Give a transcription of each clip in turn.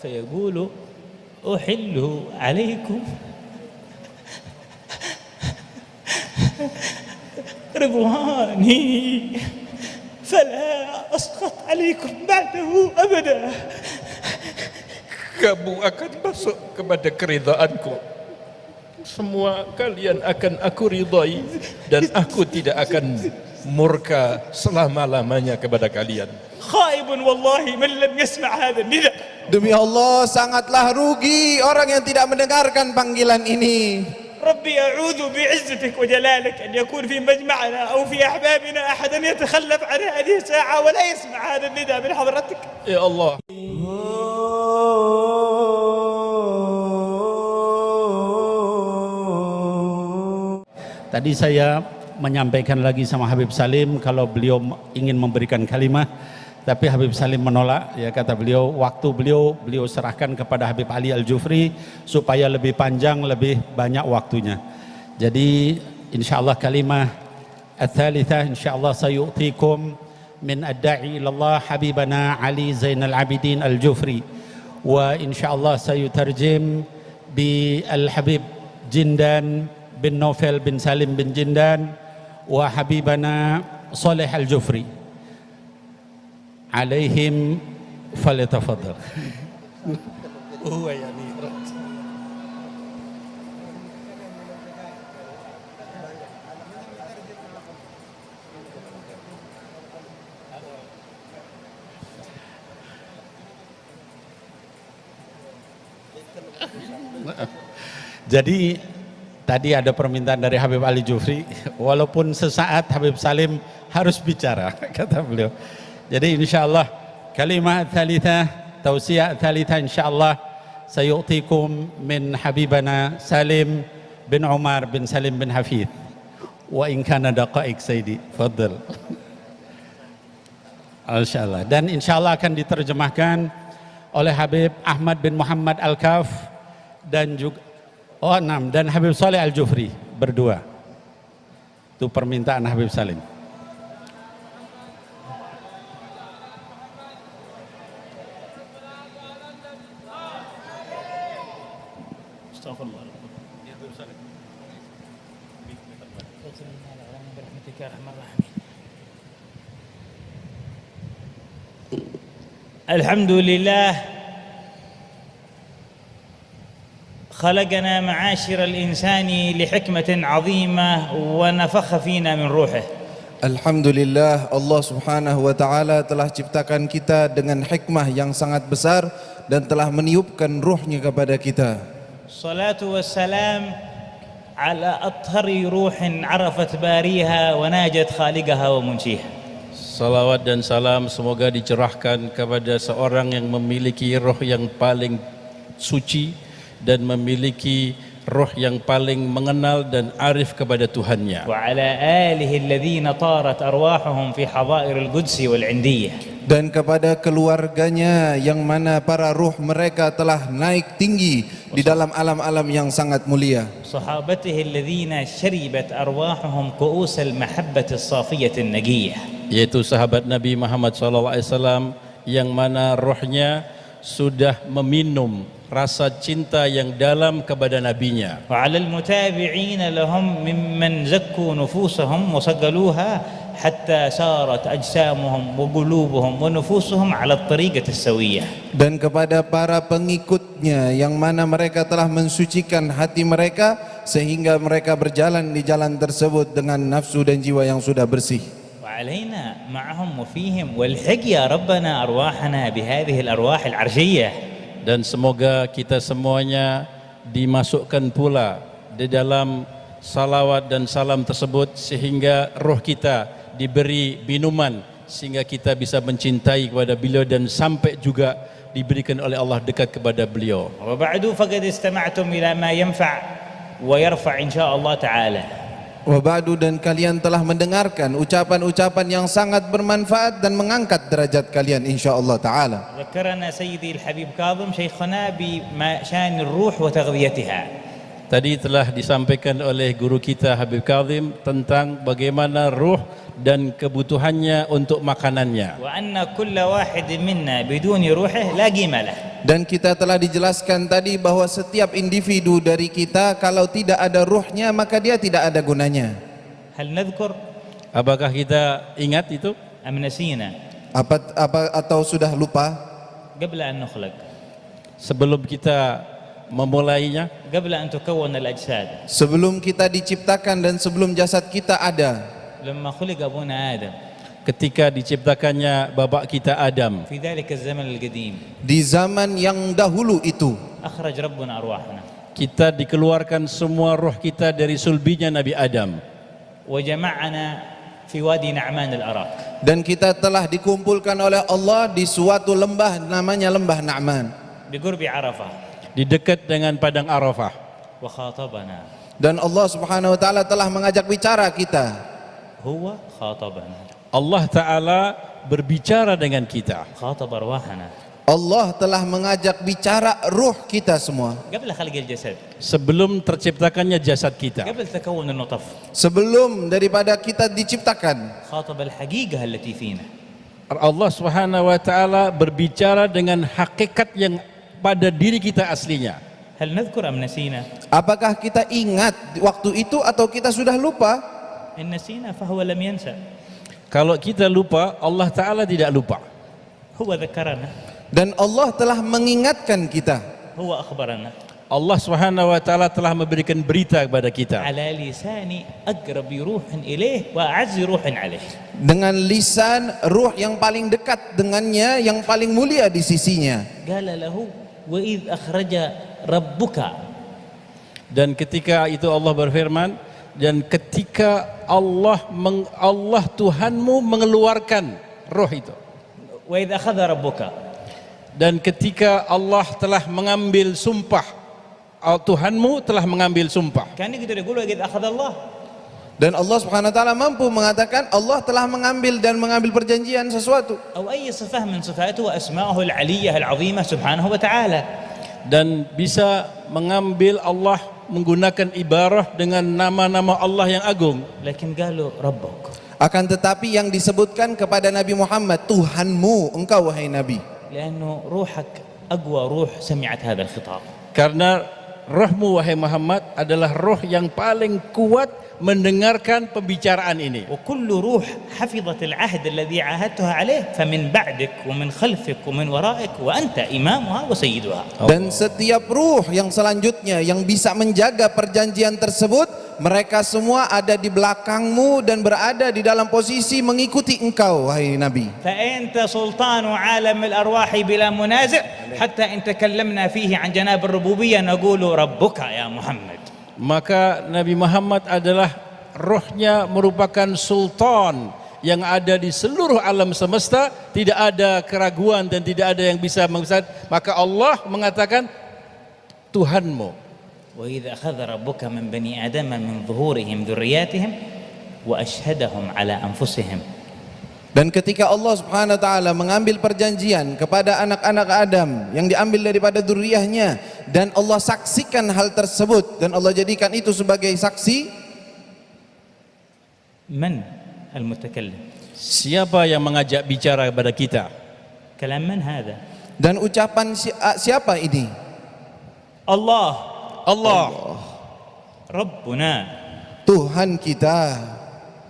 فيقول أحل عليكم رضواني فلا أسخط عليكم بعده أبدا. Kamu akan masuk kepada keridhaanku. Semua kalian akan aku ridhai dan aku tidak akan murka selama-lamanya kepada kalian. خائب والله من لم يسمع هذا النداء. Demi Allah, sangatlah rugi orang yang tidak mendengarkan panggilan ini. ربي أعوذ بعزتك وجلالك أن يكون في مجمعنا أو في أحبابنا أحدا يتخلف عن هذه الساعة ولا يسمع هذا النداء من حضرتك. Ya Allah, tadi saya menyampaikan lagi sama Habib Salim kalau beliau ingin memberikan kalimah, tapi Habib Salim menolak. Ya, kata beliau, waktu beliau serahkan kepada Habib Ali Al-Jufri supaya lebih panjang, lebih banyak waktunya. Jadi insyaallah kalimah ats-tsalitsah insyaallah sayu'tikum min ad-da'i ilallah habibana Ali Zainal Abidin Al-Jufri, wa insyaallah sayutarjim bi Al-Habib Jindan bin Novel bin Salim bin Jindan wa habibana Saleh Al-Jufri. Alaihim falyatafaddal. Jadi tadi ada permintaan dari Habib Ali Jufri, walaupun sesaat Habib Salim harus bicara, kata beliau. Jadi insyaallah kalimah tsalitsah, tausiah tsalitsah insyaallah sayu'tikum min habibana Salim bin Umar bin Salim bin Hafidh. Wa in kana daqaiq sayyidi, fadhil. Insyaallah, dan insyaallah akan diterjemahkan oleh Habib Ahmad bin Muhammad Al-Kaf dan juga dan Habib Saleh Al-Jufri berdua. Itu permintaan Habib Salim. الحمد لله خلقنا معاشر الإنسان لحكمة عظيمة ونفخ فينا من روحه. Alhamdulillah, Allah subhanahu wa ta'ala telah ciptakan kita dengan hikmah yang sangat besar dan telah meniupkan ruhnya kepada kita. Salatu wassalam ala athari ruhin arafat bariha wa najat khaliqaha wa munjiha. salawat dan salam semoga dicerahkan kepada seorang yang memiliki roh yang paling suci dan memiliki roh yang paling mengenal dan arif kepada Tuhannya. Wa ala alihi alladhina tarat arwahuhum fi hadairil qudsi wal indiyah. Dan kepada keluarganya yang mana para ruh mereka telah naik tinggi di dalam alam-alam yang sangat mulia. Sahabatihi alladhina syaribat arwahuhum ku'usal mahabbati as-safiyati an-naqiyah. Yaitu sahabat Nabi Muhammad SAW yang mana rohnya sudah meminum rasa cinta yang dalam kepada nabinya. Wa 'alal mutabi'ina lahum mimman zakku nufusahum wa saggaluha hatta sarat ajsamuhum wa qulubuhum wa nufusuhum 'ala at-tariqati as-sawiyyah. Dan kepada para pengikutnya yang mana mereka telah mensucikan hati mereka sehingga mereka berjalan di jalan tersebut dengan nafsu dan jiwa yang sudah bersih. وعلينا معهم وفيهم والحق يا ربنا أرواحنا بهذه الأرواح العرشية. Dan semoga kita semuanya dimasukkan pula di dalam salawat dan salam tersebut sehingga roh kita diberi minuman sehingga kita bisa mencintai kepada beliau dan sampai juga diberikan oleh Allah dekat kepada beliau. وبعد فقد استمعتم إلى ما ينفع ويرفع إن شاء الله تعالى. Wabadu, dan kalian telah mendengarkan ucapan-ucapan yang sangat bermanfaat dan mengangkat derajat kalian insyaallah ta'ala. ذكرنا سيدي الحبيب كاظم شيخنا بشان الروح وتغذيتها. Tadi telah disampaikan oleh guru kita Habib Kazim tentang bagaimana ruh dan kebutuhannya untuk makanannya. وأن كل واحد منا بدون روحه لا قيمة له. Dan kita telah dijelaskan tadi bahwa setiap individu dari kita kalau tidak ada ruhnya maka dia tidak ada gunanya. هل نذكر Apakah kita ingat itu? أم نسينا Atau sudah lupa? قبل أن نخلق، Sebelum kita memulainya, قبل أن تكون الأجساد، Sebelum kita diciptakan dan sebelum jasad kita ada, لما خلق أبونا آدم ketika diciptakannya bapak kita Adam, في ذلك الزمن القديم di zaman yang dahulu itu أخرج ربنا أرواحنا kita dikeluarkan semua roh kita dari sulbinya Nabi Adam, وجمعنا في وادي نعمان الأراك، dan kita telah dikumpulkan oleh Allah di suatu lembah namanya lembah Na'man, بقرب عرفة، di dekat dengan padang Arafah. وخاطبنا، dan Allah Subhanahu wa taala telah mengajak bicara kita. هو خاطبنا، Allah Ta'ala berbicara dengan kita. خاطب أرواحنا Allah telah mengajak bicara ruh kita semua. قبل خلق الجسد، Sebelum terciptakannya jasad kita, قبل تكون النطف، Sebelum daripada kita diciptakan, خاطب الحقيقة التي فينا. Allah Subhanahu wa Ta'ala berbicara dengan hakikat yang pada diri kita aslinya. هل نذكر أم نسينا؟ apakah kita ingat waktu itu atau kita sudah lupa? إن نسينا فهو لم ينسى، Kalau kita lupa, Allah Ta'ala tidak lupa. هو ذكرنا، Dan Allah telah mengingatkan kita. هو أخبرنا Allah Subhanahu wa Ta'ala telah memberikan berita kepada kita على لسان أقرب روح إليه وأعز روح عليه. Dengan lisan ruh yang paling dekat dengannya, yang paling mulia di sisinya. قال له وإذ أخرج ربك، dan ketika itu Allah berfirman, dan ketika Allah Tuhanmu mengeluarkan roh itu, وإذ أخذ ربك، dan ketika Allah telah mengambil sumpah, Tuhanmu telah mengambil sumpah. كان يقدر يقول وإذ أخذ الله، Dan Allah Subhanahu wa taala mampu mengatakan Allah telah mengambil perjanjian sesuatu. أو أي صفة من صفاته وأسمائه العلية العظيمة سبحانه وتعالى. Dan bisa mengambil Allah menggunakan ibarah dengan nama-nama Allah yang agung. لكن قالوا ربك، Akan tetapi yang disebutkan kepada Nabi Muhammad, Tuhanmu, engkau wahai Nabi. لأنه روحك أقوى روح سمعت هذا الخطاب. Karena rohmu wahai Muhammad adalah roh yang paling kuat mendengarkan pembicaraan ini. وكل روح حفظت العهد الذي عاهدتها عليه فمن بعدك ومن خلفك ومن ورائك وأنت إمامها وسيدها. Dan setiap ruh yang selanjutnya yang bisa menjaga perjanjian tersebut, mereka semua ada di belakangmu dan berada di dalam posisi mengikuti engkau wahai Nabi. فأنت سلطان عالم الأرواح بلا منازع حتى إن تكلمنا فيه عن جناب الربوبية نقول ربك يا محمد. Maka Nabi Muhammad adalah rohnya merupakan sultan yang ada di seluruh alam semesta, tidak ada keraguan dan tidak ada yang bisa menguasai. Maka Allah mengatakan Tuhanmu. وإذا أخذ ربك من بني آدم من ظهورهم ذرياتهم وأشهدهم على أنفسهم. Dan ketika Allah Subhanahu wa taala mengambil perjanjian kepada anak-anak Adam yang diambil daripada dzurriyyahnya, dan Allah saksikan hal tersebut dan Allah jadikan itu sebagai saksi, من المتكلم؟ Siapa yang mengajak bicara kepada kita? كلام من هذا؟ dan ucapan siapa ini? الله، Allah, ربنا Tuhan kita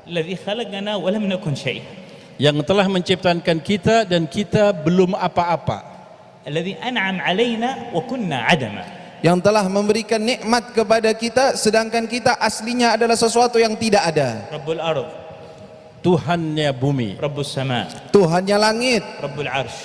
الذي خلقنا ولم نكن شيء، yang telah menciptakan kita dan kita belum apa-apa, الذي أنعم علينا وكنا عدما، yang telah memberikan nikmat kepada kita sedangkan kita aslinya adalah sesuatu yang tidak ada. رب الأرض، Tuhannya bumi, رب السماء، Tuhannya langit, رب العرش،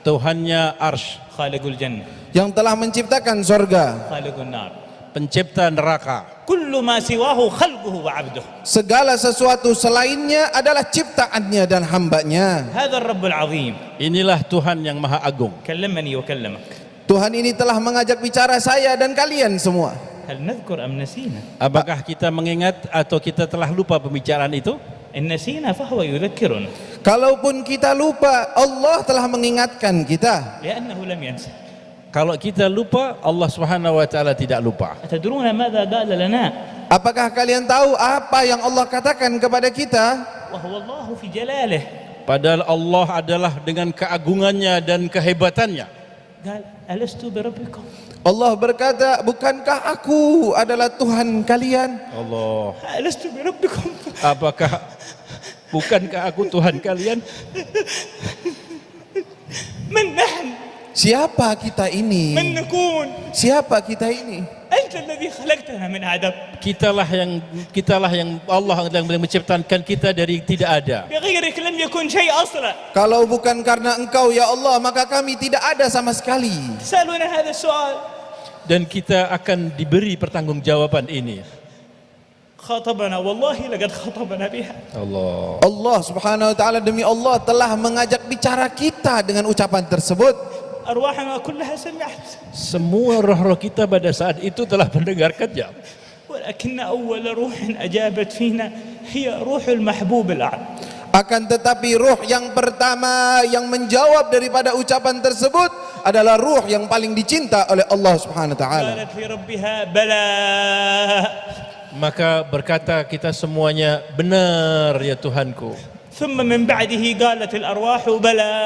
Tuhannya arsy, خالق الجنة، yang telah menciptakan sorga, خالق النار، pencipta neraka. كل ما سواه خلقه وعبده. segala sesuatu selainnya adalah ciptaannya dan hambanya. هذا الرب العظيم Inilah Tuhan yang maha agung. كلمني وكلمك. Tuhan ini telah mengajak bicara saya dan kalian semua. هل نذكر أم نسينا؟ Apakah kita mengingat atau kita telah lupa pembicaraan itu? إن نسينا فهو يذكرنا Kalaupun kita lupa, Allah telah mengingatkan kita. لأنه لم ينسى. Kalau kita lupa, Allah Subhanahu wa taala tidak lupa. أتدرون ماذا قال لنا؟ Apakah kalian tahu apa yang Allah katakan kepada kita? وهو الله في جلاله Padahal Allah adalah dengan keagungannya dan kehebatannya. قال ألست بربكم؟ Allah berkata, bukankah aku adalah Tuhan kalian? Allah, ألست بربكم؟ bukankah aku Tuhan kalian? من نحن؟ Siapa kita ini? من نكون؟ Siapa kita ini? أنت الذي خلقتنا من عدم. Kitalah yang Allah yang menciptakan kita dari tidak ada. بغيرك لم يكن شيء أصلا. Kalau bukan karena engkau ya Allah, maka kami tidak ada sama sekali. تسألون هذا السؤال. Dan kita akan diberi pertanggungjawaban ini. خاطبنا والله لقد خاطبنا بها. Allah. Allah subhanahu wa ta'ala, demi Allah telah mengajak bicara kita dengan ucapan tersebut. أرواحنا كلها سمعت. Semua roh-roh kita pada saat itu telah mendengarkannya. ولكن أول روح أجابت فينا هي روح المحبوب الأعلى. Akan tetapi ruh yang pertama yang menjawab daripada ucapan tersebut adalah ruh yang paling dicinta oleh Allah subhanahu wa ta'ala. قالت لربها بلى. Maka berkata kita semuanya, benar ya Tuhanku. ثم من بعده قالت الأرواح بلى.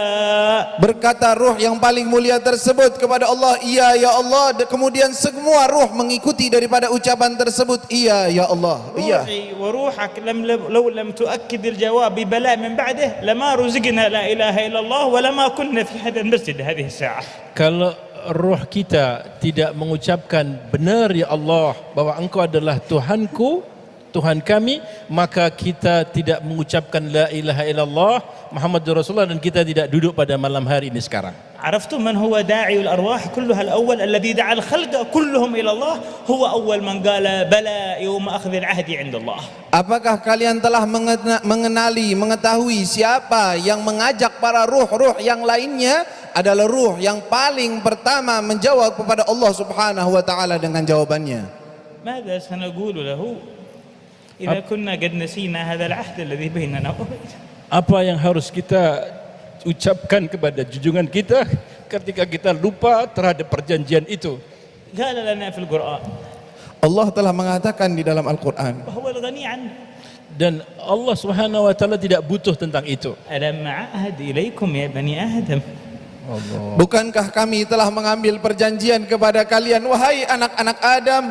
Berkata ruh yang paling mulia tersebut kepada Allah, iya ya Allah. Kemudian semua ruh mengikuti daripada ucapan tersebut, iya ya Allah, iya. روحي وروحك لو لم تؤكد الجواب ببلاء من بعده لما رزقنا لا إله إلا الله ولما كنا في هذا المسجد هذه الساعة. Kalau roh kita tidak mengucapkan benar ya Allah bahwa engkau adalah Tuhanku, Tuhan kami, maka kita tidak mengucapkan la ilaha illallah Muhammadur Rasulullah dan kita tidak duduk pada malam hari ini sekarang. عرفتم من هو داعي الأرواح كلها الأول الذي دعا الخلق كلهم إلى الله هو أول من قال بلى يوم أخذ العهد عند الله. Apakah kalian telah mengetahui siapa yang mengajak para ruh-ruh yang lainnya adalah ruh yang paling pertama menjawab kepada Allah subhanahu wa ta'ala dengan jawabannya. ماذا سنقول له إذا كنا قد نسينا هذا العهد الذي بيننا وبينه. Apa yang harus kita ucapkan kepada junjungan kita ketika kita lupa terhadap perjanjian itu? قال لنا في القرآن Allah telah mengatakan di dalam Al-Quran, وهو الغني عنه. Dan Allah Subhanahu wa taala tidak butuh tentang itu. ألم أعهد إليكم يا بني آدم. bukankah kami telah mengambil perjanjian kepada kalian, wahai anak-anak Adam,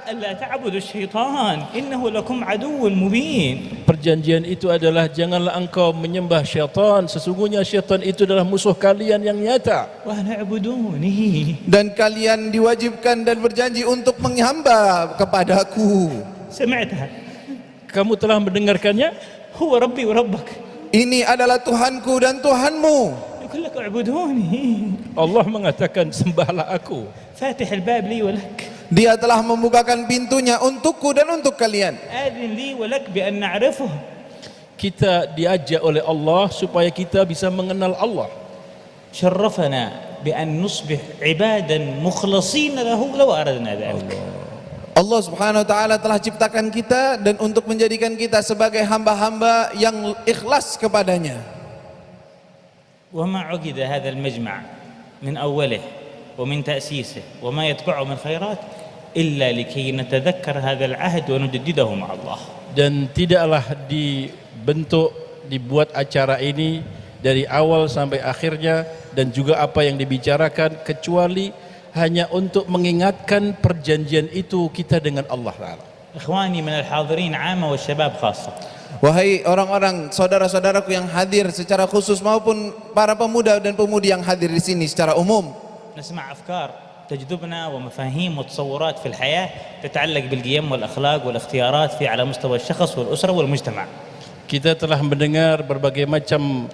ألا تعبدوا الشيطان إنه لكم عدو مبين. Perjanjian itu adalah janganlah engkau menyembah syaitan, sesungguhnya syaitan itu adalah musuh kalian yang nyata. وأن اعبدوني. dan kalian diwajibkan dan berjanji untuk menghamba kepadaku. سمعتها. Kamu telah mendengarkannya? هو ربي وربك. Ini adalah Tuhanku dan Tuhanmu. يقول لك اعبدوني. Allah mengatakan sembahlah aku. فاتح الباب لي ولك. Dia telah membukakan pintunya untukku dan untuk kalian. آذن لي ولك بأن نعرفه. Kita diajak oleh Allah supaya kita bisa mengenal Allah. شرفنا بأن نصبح عبادا مخلصين له لو أردنا ذلك. Allah subhanahu wa ta'ala telah ciptakan kita dan untuk menjadikan kita sebagai hamba-hamba yang ikhlas kepadanya. وما عقد هذا المجمع من أوله ومن تأسيسه وما يتبعه من خيرات إلا لكي نتذكر هذا العهد ونجدده مع الله. Dan tidaklah dibuat acara ini dari awal sampai akhirnya dan juga apa yang dibicarakan kecuali hanya untuk mengingatkan perjanjian itu kita dengan Allah Ta'ala. إخواني من الحاضرين عامة والشباب خاصة. Wahai orang-orang, saudara-saudaraku yang hadir secara khusus maupun para pemuda dan pemudi yang hadir di sini secara umum. نسمع أفكار تجذبنا ومفاهيم وتصورات في الحياة تتعلق بالقيم والأخلاق والاختيارات في على مستوى الشخص والأسرة والمجتمع. Kita telah mendengar berbagai macam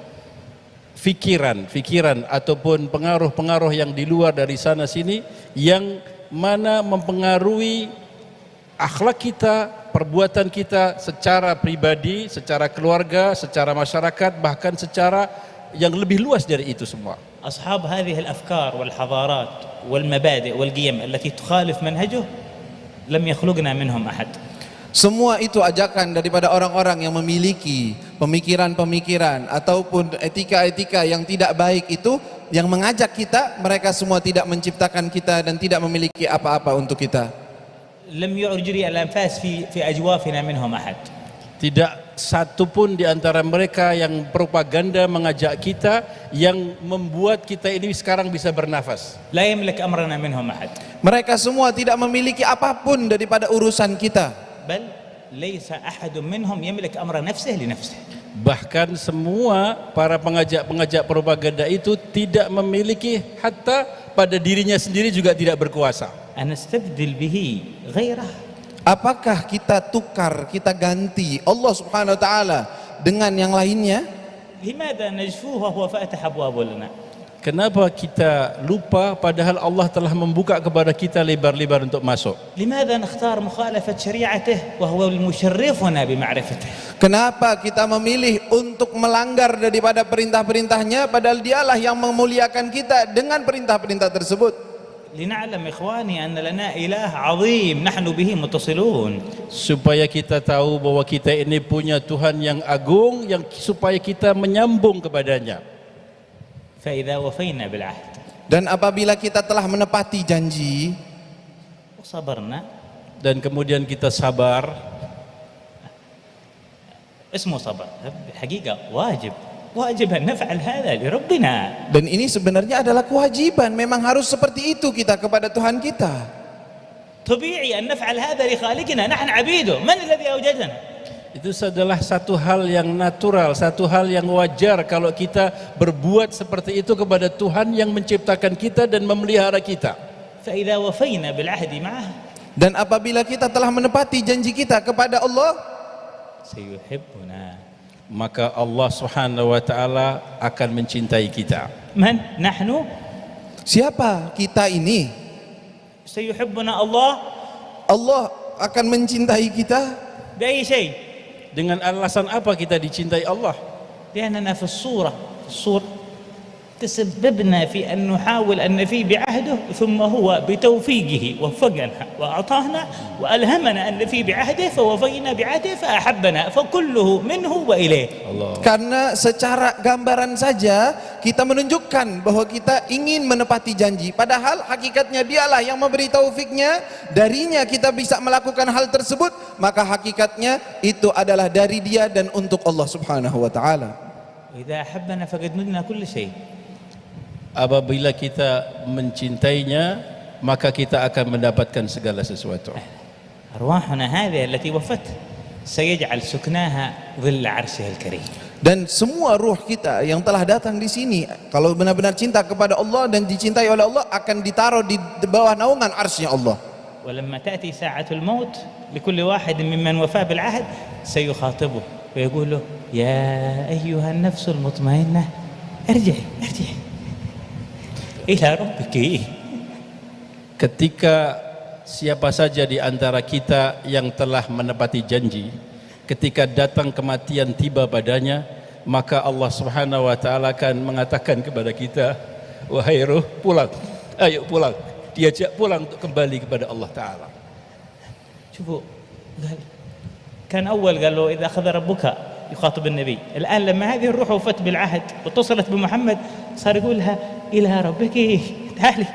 fikiran ataupun pengaruh-pengaruh yang di luar dari sana sini yang mana mempengaruhi akhlak kita, perbuatan kita secara pribadi, secara keluarga, secara masyarakat, bahkan secara yang lebih luas dari itu semua. أصحاب هذه الأفكار والحضارات والمبادئ والقيم التي تخالف منهجه لم يخلقنا منهم أحد. Semua itu ajakan daripada orang-orang yang memiliki pemikiran-pemikiran ataupun etika-etika yang tidak baik itu yang mengajak kita, mereka semua tidak menciptakan kita dan tidak memiliki apa-apa untuk kita. لم يجري الأنفاس في أجوافنا منهم أحد. Tidak satu pun di antara mereka yang propaganda mengajak kita yang membuat kita ini sekarang bisa bernafas. لا يملك أمرنا منهم أحد. Mereka semua tidak memiliki apapun daripada urusan kita. بل ليس أحد منهم يملك أمر نفسه لنفسه. Bahkan semua para pengajak propaganda itu tidak memiliki, hatta pada dirinya sendiri juga tidak berkuasa. أنستبدل به غيره. Apakah kita tukar, kita ganti Allah Subhanahu wa taala dengan yang lainnya? لماذا نجفوه وهو فاتح أبواب لنا؟ Kenapa kita lupa padahal Allah telah membuka kepada kita lebar-lebar untuk masuk? لماذا نختار مخالفة شريعته وهو المشرفنا بمعرفته؟ Kenapa kita memilih untuk melanggar daripada perintah-perintahnya padahal dialah yang memuliakan kita dengan perintah-perintah tersebut? لنعلم إخواني أن لنا إله عظيم نحن به متصلون. Supaya kita tahu bahwa kita ini punya Tuhan yang agung, yang supaya kita menyambung kepadanya. فإذا وفينا بالعهد Dan apabila kita telah menepati janji وصبرنا Dan kemudian kita sabar, اسمه صبر، حقيقة واجب أن نفعل هذا لربنا. dan ini sebenarnya adalah kewajiban, memang harus seperti itu kita kepada Tuhan kita. طبيعي أن نفعل هذا لخالقنا، نحن عبيده، من الذي أوجدنا؟ itu adalah satu hal yang natural, satu hal yang wajar kalau kita berbuat seperti itu kepada Tuhan yang menciptakan kita dan memelihara kita. فإذا وفينا بالعهد معه Dan apabila kita telah menepati janji kita kepada Allah, سيحبنا. Maka Allah Subhanahu wa taala akan mencintai kita. من نحن؟ siapa kita ini? سيحبنا الله Allah akan mencintai kita بأي شيء؟ Dengan alasan apa kita dicintai Allah? لأننا في الصورة تسببنا في أن نحاول أن نفي بعهده ثم هو بتوفيقه وفقنا وأعطانا وألهمنا أن نفي بعهده فوفينا بعهده فأحبنا فكله منه وإليه. karena secara gambaran saja kita menunjukkan bahwa kita ingin menepati janji, padahal hakikatnya dialah yang memberi taufiknya, darinya kita bisa melakukan hal tersebut, maka hakikatnya itu adalah dari dia dan untuk Allah Subhanahu wa taala. وإذا أحبنا فقد منا كل شيء. Apabila kita mencintainya, maka kita akan mendapatkan segala sesuatu. أرواحنا هذه التي وفت سيجعل سكناها ظل عرشه الكريم. Dan semua ruh kita yang telah datang di sini, kalau benar-benar cinta kepada Allah dan dicintai oleh Allah, akan ditaruh di bawah naungan arsy-Nya Allah. ولما تأتي ساعة الموت لكل واحد ممن وفى بالعهد سيخاطبه ويقول له يا أيها النفس المطمئنة ارجعي إلى ربك. Ketika siapa saja di antara kita yang telah menepati janji, ketika datang kematian tiba padanya, maka Allah Subhanahu wa taala akan mengatakan kepada kita, wahai ruh, pulang, ayo pulang. Diajak pulang untuk kembali kepada Allah taala. شوفوا كان أول قال له إذا أخذ ربك يخاطب النبي، الآن لما هذه الروح وفت بالعهد واتصلت بمحمد صار يقولها إلى ربك تعالي.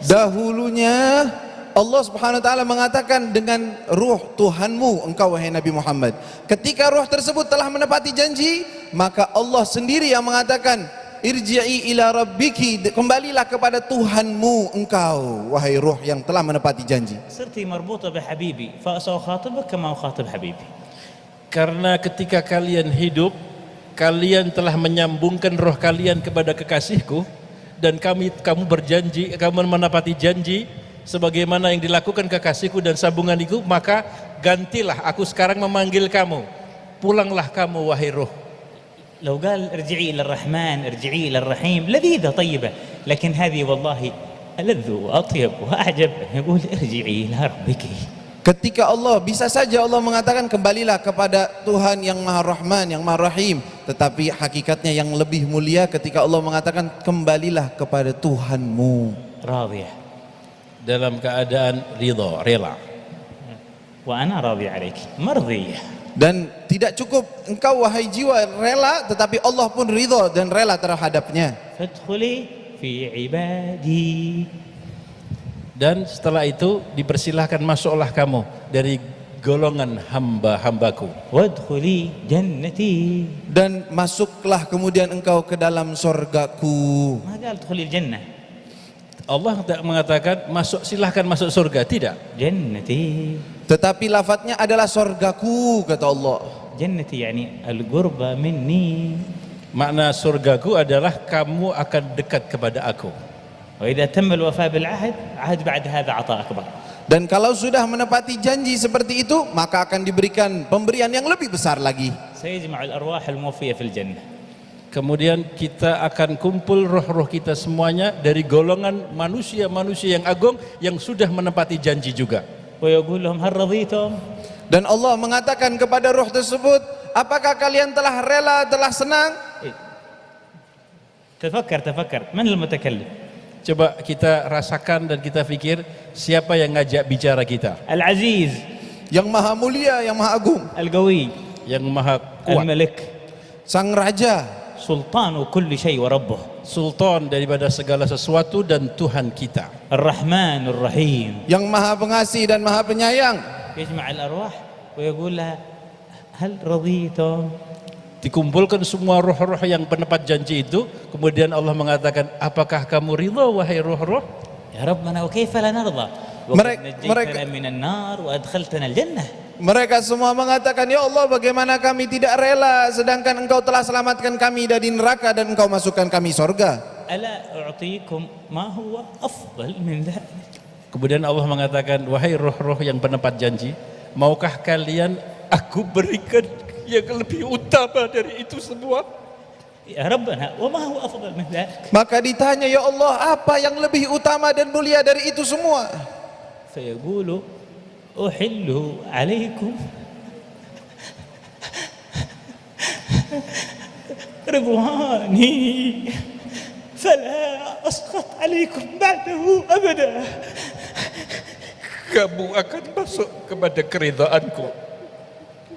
Dahulunya Allah Subhanahu wa taala mengatakan dengan ruh Tuhanmu engkau wahai Nabi Muhammad. Ketika ruh tersebut telah menepati janji, maka Allah sendiri yang mengatakan irji'i ila rabbiki, kembalilah kepada Tuhanmu engkau wahai ruh yang telah menepati janji. صرتي مربوطة بحبيبي فسأخاطبك كما أخاطب حبيبي. Karena ketika kalian hidup, kalian telah menyambungkan roh kalian kepada kekasihku, dan kamu berjanji, kamu menepati janji sebagaimana yang dilakukan kekasihku dan sambunganiku, maka gantilah aku sekarang memanggil kamu, pulanglah kamu wahai roh. لو قال ارجعي إلى الرحمن ارجعي إلى الرحيم لذيذة طيبة، لكن هذه والله ألذ وأطيب وأعجب يقول ارجعي إلى ربك. Ketika Allah, bisa saja Allah mengatakan kembalilah kepada Tuhan yang Maha Rahman, yang Maha Rahim, tetapi hakikatnya yang lebih mulia ketika Allah mengatakan kembalilah kepada Tuhanmu, راضية dalam keadaan ridha, rela. وأنا راضي عليك مرضية. dan tidak cukup engkau wahai jiwa rela, tetapi Allah pun ridha dan rela terhadapnya. فادخلي في عبادي. Dan setelah itu dipersilahkan masuklah kamu dari golongan hamba-hambaku. وادخلي جنتي. Dan masuklah kemudian engkau ke dalam sorgaku. ما قال ادخلي الجنة. Allah tak mengatakan silahkan masuk surga, tidak. جنتي. Tetapi lafadznya adalah sorgaku, kata Allah. جنتي يعني القربة مني. Makna surgaku adalah kamu akan dekat kepada aku. وإذا تم الوفاء بالعهد عهد بعد هذا عطاء أكبر. Dan kalau sudah menepati janji seperti itu, maka akan diberikan pemberian yang lebih besar lagi. سيجمع الأرواح الموفية في الجنة. Kemudian kita akan kumpul roh-roh kita semuanya dari golongan manusia-manusia yang agung yang sudah menepati janji juga. ويقول لهم هل رضيتم؟ Dan Allah mengatakan kepada roh tersebut, apakah kalian telah rela, telah senang? تفكر من المتكلم؟ Coba kita rasakan dan kita pikir siapa yang ngajak bicara kita. العزيز. Yang maha mulia, yang maha agung, القوي. Yang maha kuat. الملك. sang raja, سلطان كل شيء وربه. Sultan daripada segala sesuatu dan Tuhan kita. الرحمن الرحيم. yang maha pengasih dan maha penyayang. يجمع الأرواح ويقول لها هل رضيتم؟ Dikumpulkan semua roh-roh yang penepat janji itu, kemudian Allah mengatakan, apakah kamu ridha wahai roh-roh? يا ربنا وكيف لا نرضى وقد نجيتنا من النار وأدخلتنا الجنة. Mereka semua mengatakan, ya Allah, bagaimana kami tidak rela sedangkan engkau telah selamatkan kami dari neraka dan engkau masukkan kami surga. ألا أعطيكم ما هو أفضل من ذلك. Kemudian Allah mengatakan, wahai roh-roh yang penepat janji, maukah kalian aku berikan yang lebih utama dari itu semua? يا ربنا وما هو أفضل من ذلك. Maka ditanya, ya Allah, apa yang lebih utama dan mulia dari itu semua? فيقول أحله عليكم رضواني فلا أسخط عليكم بعده أبدا. Kamu akan masuk kepada keridhaanku.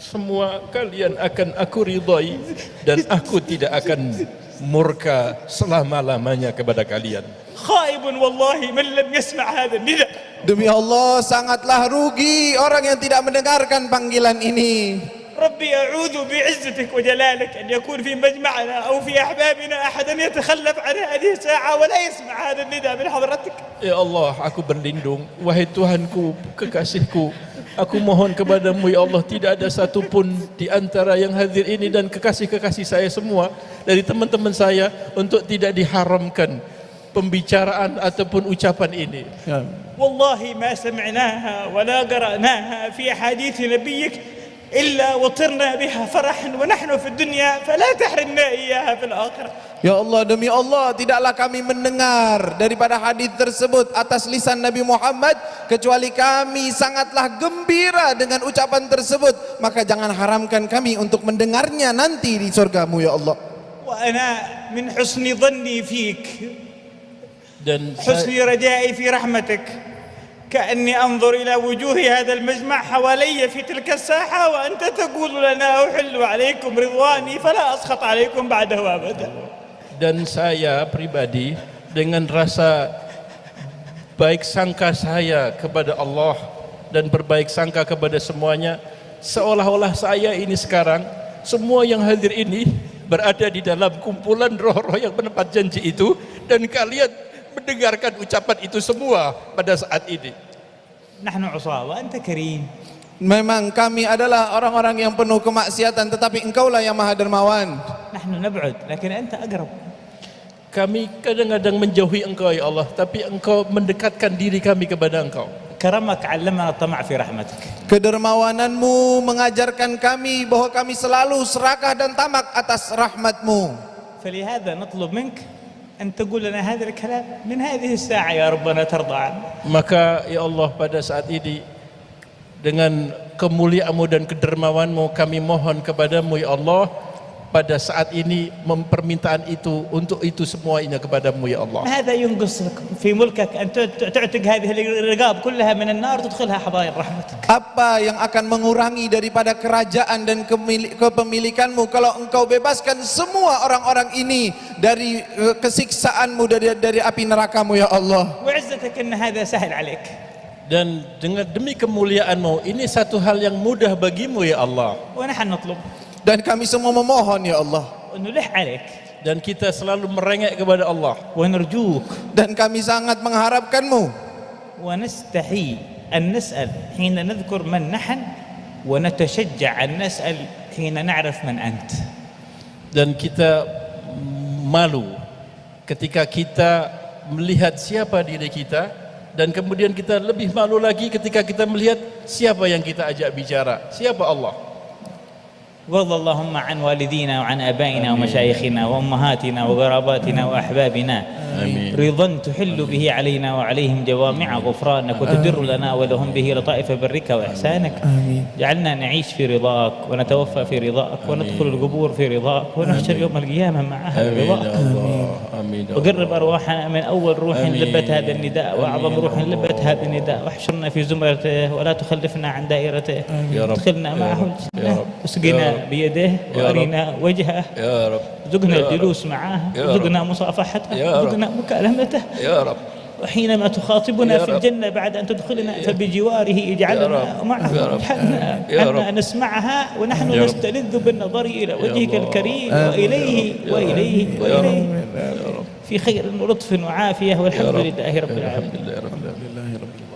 Semua kalian akan aku ridhai dan aku tidak akan murka selama-lamanya kepada kalian. خائب والله من لم يسمع هذا النداء. Demi Allah, sangatlah rugi orang yang tidak mendengarkan panggilan ini. ربي أعوذ بعزتك وجلالك أن يكون في مجمعنا أو في أحبابنا أحدا يتخلف عن هذه الساعة ولا يسمع هذا النداء من حضرتك. Ya Allah, aku berlindung, wahai Tuhanku, kekasihku, aku mohon kepadamu ya Allah, tidak ada satupun di antara yang hadir ini dan kekasih-kekasih saya semua dari teman-teman saya untuk tidak diharamkan pembicaraan ataupun ucapan ini. والله ما سمعناها ولا قرأناها في أحاديث نبيك إلا وطرنا بها فرحا ونحن في الدنيا فلا تحرمنا إياها في الآخرة. Ya Allah, demi Allah, tidaklah kami mendengar daripada hadis tersebut atas lisan Nabi Muhammad kecuali kami sangatlah gembira dengan ucapan tersebut, maka jangan haramkan kami untuk mendengarnya nanti di surgamu ya Allah. وأنا من حسن ظني فيك Dan حسن رجائي في رحمتك كأني أنظر إلى وجوه هذا المجمع حوالي في تلك الساحة وأنت تقول لنا أحل عليكم رضواني فلا أسخط عليكم بعده أبدا. Dan saya pribadi dengan rasa baik sangka saya kepada Allah dan berbaik sangka kepada semuanya, seolah-olah saya ini sekarang, semua yang hadir ini berada di dalam kumpulan roh-roh yang menepat janji itu, dan kalian mendengarkan ucapan itu semua pada saat ini. نحن عصاة وأنت كريم. Memang kami adalah orang-orang yang penuh kemaksiatan, tetapi engkaulah yang maha dermawan. نحن نبعد لكن أنت أقرب. Kami kadang-kadang menjauhi engkau ya Allah, tapi engkau mendekatkan diri kami kepada engkau. كرمك علمنا الطمع في رحمتك. Kedermawananmu mengajarkan kami bahwa kami selalu serakah dan tamak atas rahmatmu. فلهذا نطلب منك أن تقول لنا هذا الكلام من هذه الساعة يا ربنا ترضى عنا. Maka ya Allah, pada saat ini dengan kemuliaanmu dan kedermawanmu kami mohon kepadamu ya Allah, pada saat ini permintaan itu untuk itu semuanya kepadamu ya Allah. هذا ينقص في ملكك أن تعتق هذه الرقاب كلها من النار تدخلها حضائر رحمتك. Apa yang akan mengurangi daripada kerajaan dan kepemilikanmu kalau engkau bebaskan semua orang-orang ini dari kesiksaanmu, dari api nerakamu ya Allah. وعزتك أن هذا سهل عليك. Dan dengan demi kemuliaan-Mu, ini satu hal yang mudah bagimu ya Allah. ونحن نطلب Dan kami semua memohon ya Allah. ونلح عليك Dan kita selalu merengek kepada Allah. ونرجوك Dan kami sangat mengharapkan-Mu. ونستحي أن نسأل حين نذكر من نحن ونتشجع أن نسأل حين نعرف من أنت. Dan kita malu ketika kita melihat siapa diri kita, dan kemudian kita lebih malu lagi ketika kita melihat siapa yang kita ajak bicara, siapa Allah. وارض اللهم عن والدينا وعن آبائنا ومشايخنا وأمهاتنا وقراباتنا وأحبابنا آمين. رضا تحل به علينا وعليهم جوامع غفرانك وتدر لنا ولهم به لطائف برك وإحسانك. جعلنا نعيش في رضاك ونتوفى في رضاك وندخل القبور في رضاك ونحشر يوم القيامة مع أهل رضاك. آمين. وقرب أرواحنا من أول روح لبت هذا النداء وأعظم روح لبت هذا النداء واحشرنا في زمرته ولا تخلفنا عن دائرته. يا رب. ادخلنا معه يا رب. واسقنا بيده وأرنا وجهه Ya Rabb. ذقنا الجلوس معه يا ذقنا مصافحته يا رب. ذقنا مكالمته Ya Rabb. وحينما تخاطبنا يا في رب. الجنة بعد أن تدخلنا فبجواره يا اجعلنا رب. معه يا رب. اجعلنا يا رب. أن نسمعها ونحن يا رب. نستلذ بالنظر إلى وجهك الله. الكريم وإليه وإليه يا رب. وإليه Ya Rabb. في خير ولطف وعافية والحمد يا رب. لله رب العالمين. Alhamdulillah.